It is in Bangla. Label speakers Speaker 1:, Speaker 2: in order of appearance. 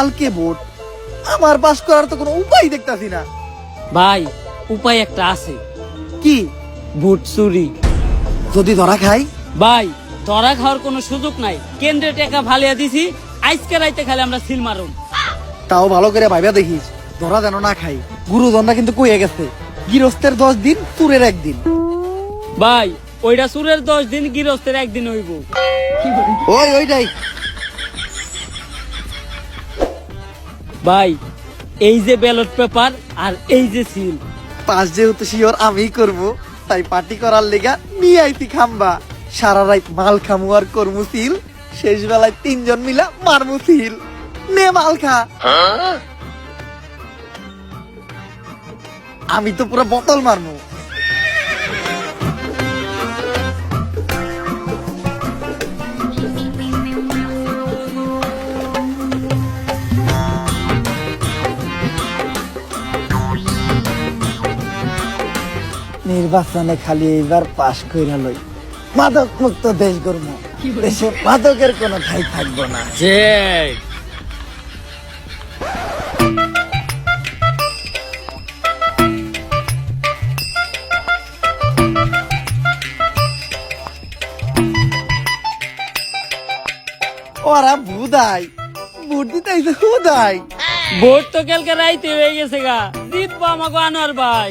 Speaker 1: কালকে ভোট, আমার পাস করার তো কোনো উপায় দেখতাছি না।
Speaker 2: ভাই উপায় একটা আছে,
Speaker 1: কি?
Speaker 2: ভোট চুরি।
Speaker 1: যদি ধরা খাই?
Speaker 2: ভাই ধরা খাওয়ার কোনো সুযোগ নাই, কেন্দ্রে টাকা ফালিয়া দিছি, আজকে রাইতে খালি আমরা সিল মারুম।
Speaker 1: তাও ভালো করে ভাইবা দেখিস, ধরা যেন না খাই। গুরুজনরা কিন্তু কইয়া গেছে, গৃহস্থের 10 দিন, চুরের 1 দিন।
Speaker 2: ভাই ওইটা চুরের 10 দিন, গৃহস্থের 1 দিন হইব।
Speaker 1: ওইটাই।
Speaker 2: ভাই এই যে ব্যালট পেপার আর এই যে সিল,
Speaker 1: পাস যেহেতু শিওর আমিই করব, তাই পার্টি করার লেগা নিয়ে আইতি খাম্বা। সারা রাত মাল খামু আর করমু সিল, শেষ বেলায় 3 জন মিলা মারমু সিল। নে মাল খা। আমি তো পুরো বোতল মারমু। নির্বাচনে খালি এইবার পাশ কইরা লই, মাদক মুক্ত দেশ গড়ব, দেশে মাদকের কোনো ঠাই থাকবো না। ওরা ভুদাই, ভোট দিতে আইছে হুদাই।
Speaker 2: ভোট তো কালকে রাইতে হয়ে গেছে গা, জিতবো আমাকে আনোয়ার ভাই।